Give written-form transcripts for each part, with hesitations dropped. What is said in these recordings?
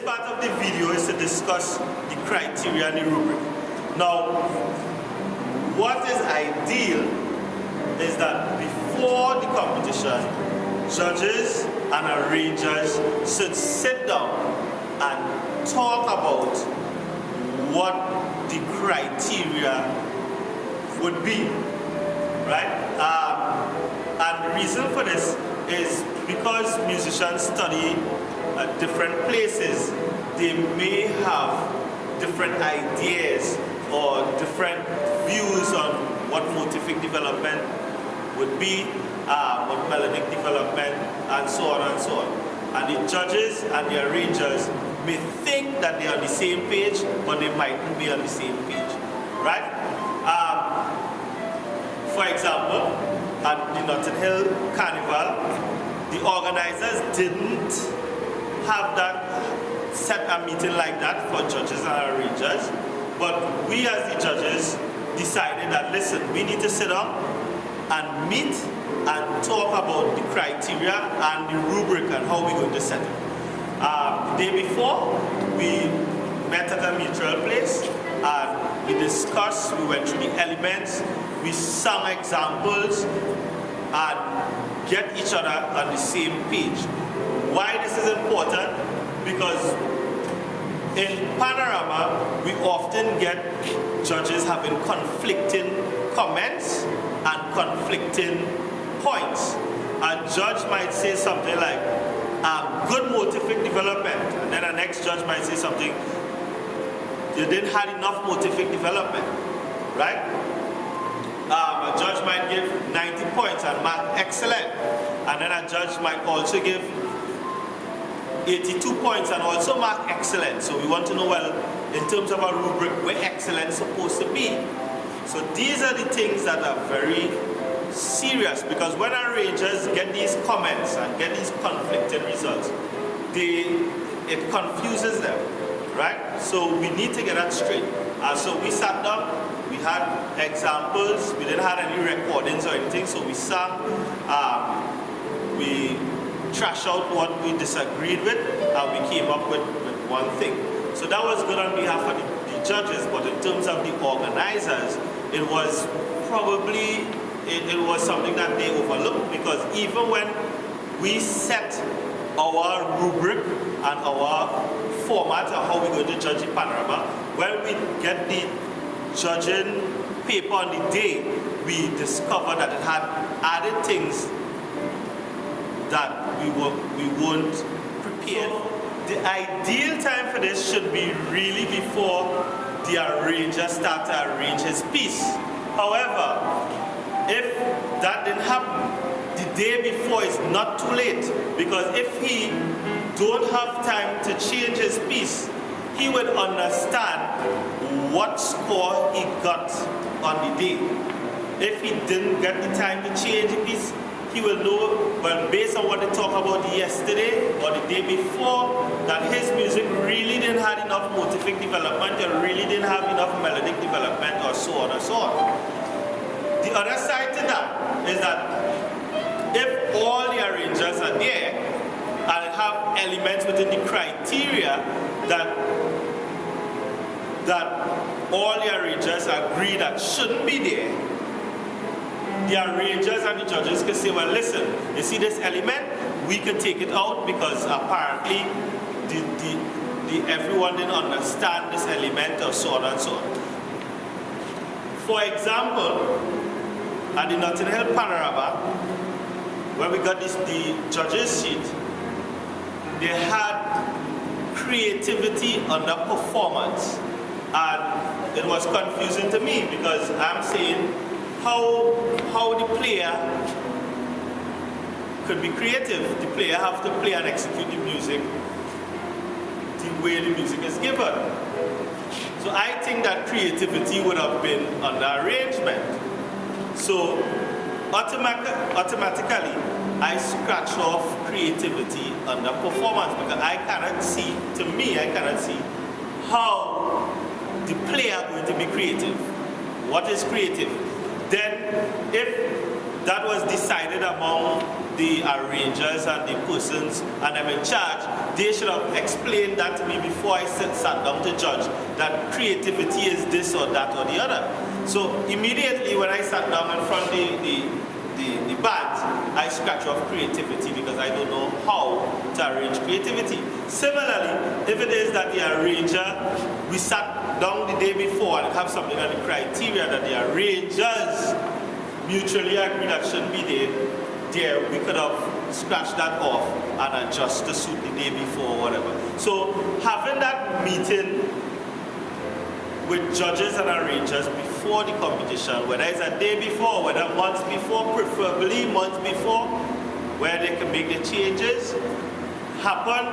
part of the video is to discuss the criteria and the rubric. Now, what is ideal is that before the competition, judges and arrangers should sit down and talk about what the criteria would be, right? And the reason for this is because musicians study at different places, they may have different ideas or different views on what motivic development would be, what melodic development, and so on and so on. And the judges and the arrangers may think that they're on the same page, but they mightn't be on the same page, right? For example, at the Notting Hill Carnival, the organizers didn't have that set a meeting like that for judges and arrangers, but we as the judges decided that, listen, we need to sit down and meet and talk about the criteria and the rubric and how we're going to set it. The day before, we met at a neutral place and we discussed, we went through the elements, we sang examples and get each other on the same page. Why this is important? Because in Panorama, we often get judges having conflicting comments and conflicting points. A judge might say something like, good motivic development, and then the next judge might say something, you didn't have enough motivic development, right? A judge might give 90 points and mark excellent, and then a judge might also give 82 points and also mark excellent. So we want to know, well, in terms of a rubric, where excellence is supposed to be. So these are the things that are very serious, because when arrangers get these comments and get these conflicting results, it confuses them, right? So we need to get that straight. So we sat down, we had examples, we didn't have any recordings or anything, so we sang, we trashed out what we disagreed with, and we came up with one thing. So that was good on behalf of the judges, but in terms of the organizers, it was probably, it was something that they overlooked, because even when we set our rubric and our format of how we're going to judge the Panorama, when we get the judging paper on the day, we discovered that it had added things that we weren't prepared for. The ideal time for this should be really before the arranger starts to arrange his piece. However, if that didn't happen, the day before is not too late, because if he don't have time to change his piece, he would understand what score he got on the day. If he didn't get the time to change the piece, he will know, well, based on what they talked about yesterday or the day before, that his music really didn't have enough motivic development, or really didn't have enough melodic development, or so on and so on. The other side to that is that if all the arrangers are there and have elements within the criteria that all the arrangers agree that shouldn't be there, the arrangers and the judges can say, well, listen, you see this element, we can take it out because apparently everyone didn't understand this element, or so on and so on. For example, at the Notting Hill Panorama, when we got the judges' sheet, they had creativity under performance, and it was confusing to me, because I'm saying, how the player could be creative. The player have to play and execute the music the way the music is given. So I think that creativity would have been under arrangement. So automatically, I scratch off creativity under performance, because I cannot see, to me, I cannot see how the player is going to be creative. What is creative? Then, if that was decided among the arrangers and the persons and them in charge, they should have explained that to me before I sat down to judge that creativity is this or that or the other. So immediately when I sat down in front of the band, I scratch off creativity because I don't know how to arrange creativity. Similarly, if it is that the arranger, we sat down the day before and have something on the criteria that the arrangers mutually agree that shouldn't be there, we could have scratched that off and adjust to suit the day before or whatever. So having that meeting with judges and arrangers before the competition, whether it's a day before, whether months before, preferably months before, where they can make the changes happen,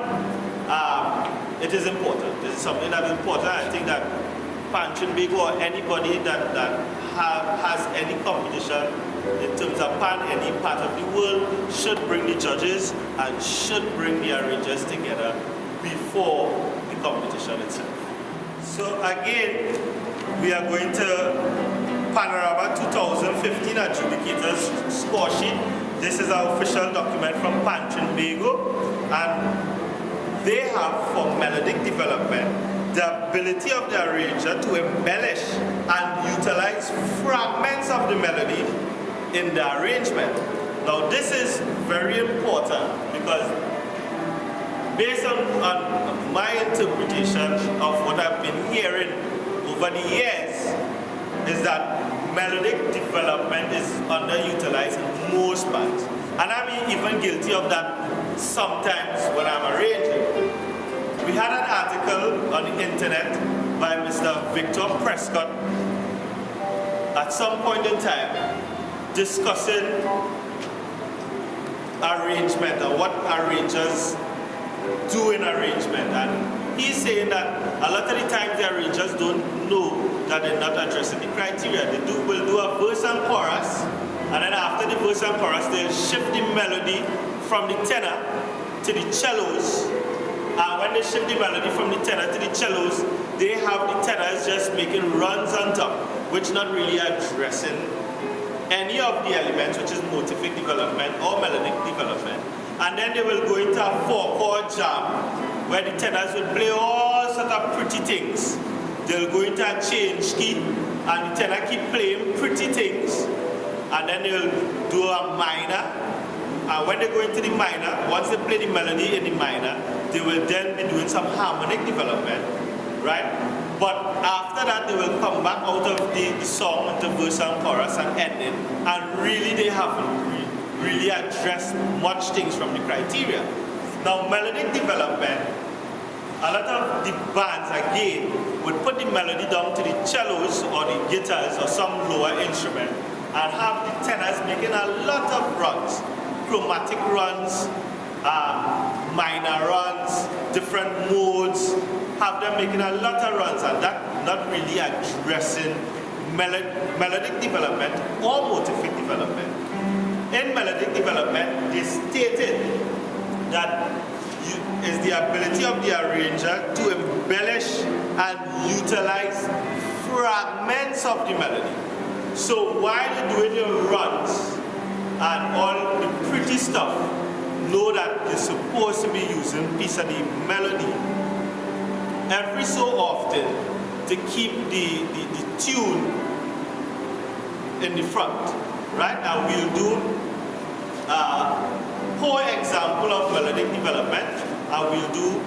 it is important. This is something that is important. I think that Pan Trinbago or anybody that has any competition in terms of Pan, any part of the world, should bring the judges and should bring the arrangers together before the competition itself. So again, we are going to Panorama 2015 Adjudicators Score Sheet. This is our official document from Pan Trinbago, and they have for melodic development the ability of the arranger to embellish and utilize fragments of the melody in the arrangement. Now this is very important because based on my interpretation of what I've been hearing over the years is that melodic development is underutilized in most bands. And I'm even guilty of that sometimes when I'm arranging. We had an article on the internet by Mr. Victor Prescott at some point in time discussing arrangement and what arrangers do in arrangement. And he's saying that a lot of the times the arrangers don't know that they're not addressing the criteria. They will do a verse and chorus, and then after the verse and chorus, they'll shift the melody from the tenor to the cellos. And when they shift the melody from the tenor to the cellos, they have the tenors just making runs on top, which not really addressing any of the elements, which is motivic development or melodic development. And then they will go into a 4-chord jam, where the tenors will play all sorts of pretty things. They'll go into a change key, and the tenor keep playing pretty things. And then they'll do a minor. And when they go into the minor, once they play the melody in the minor, they will then be doing some harmonic development, right? But after that, they will come back out of the song into verse and chorus and ending, and really they haven't really addressed much things from the criteria. Now, melodic development, a lot of the bands, again, would put the melody down to the cellos or the guitars or some lower instrument and have the tenors making a lot of runs, chromatic runs, minor runs, different modes, have them making a lot of runs, and that not really addressing melodic development or motivic development. In melodic development, they stated that is the ability of the arranger to embellish and utilize fragments of the melody. So while you're doing your runs and all the pretty stuff, know that you're supposed to be using a piece of the melody every so often to keep the tune in the front, right? And we'll do a poor example of melodic development, and we'll do,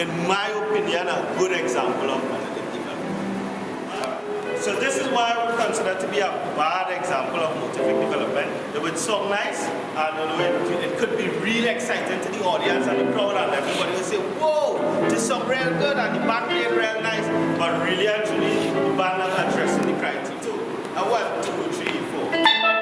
in my opinion, a good example of melodic development. So this is why I would consider to be a bad example of motivic development. It would sound nice, and it could be really exciting to the audience and the crowd, and everybody will say, whoa, this song real good, and the band played real nice, but really actually, the band not addressing the criteria. So, 1, 2, 3, 4.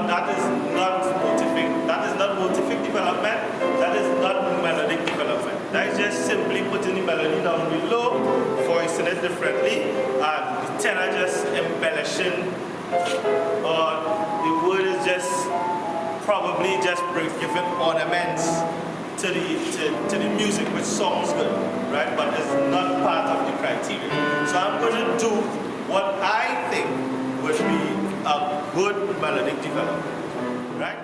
that is not motivic development, that is not melodic development. That is just simply putting the melody down below, voicing it differently, and the tenor just embellishing, or the word is just probably just giving ornaments to the music, which sounds good, right? But it's not part of the criteria. So I'm going to do what I think would be a good melodic development, right?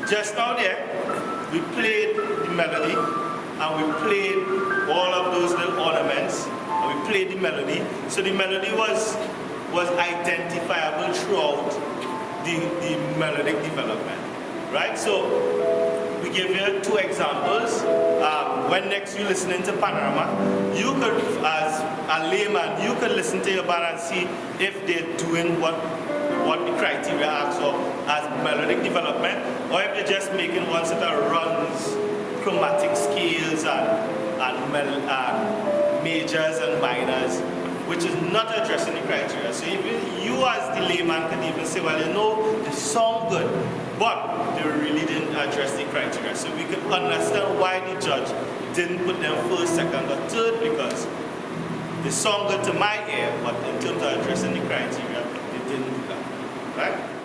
Just now there, we played the melody, and we played all of those little ornaments, and we played the melody. So the melody was identifiable throughout the melodic development, right? So we give you two examples. When next you're listening to Panorama, you could, as a layman, you could listen to your band and see if they're doing what the criteria asks for as melodic development, or if they're just making one set of runs, chromatic scales, and majors and minors, which is not addressing the criteria. So even you as the layman can even say, well, you know, they sound good, but they really didn't address the criteria. So we could understand why the judge didn't put them first, second, or third, because they sound good to my ear, but in terms of addressing the criteria, they didn't do that, right?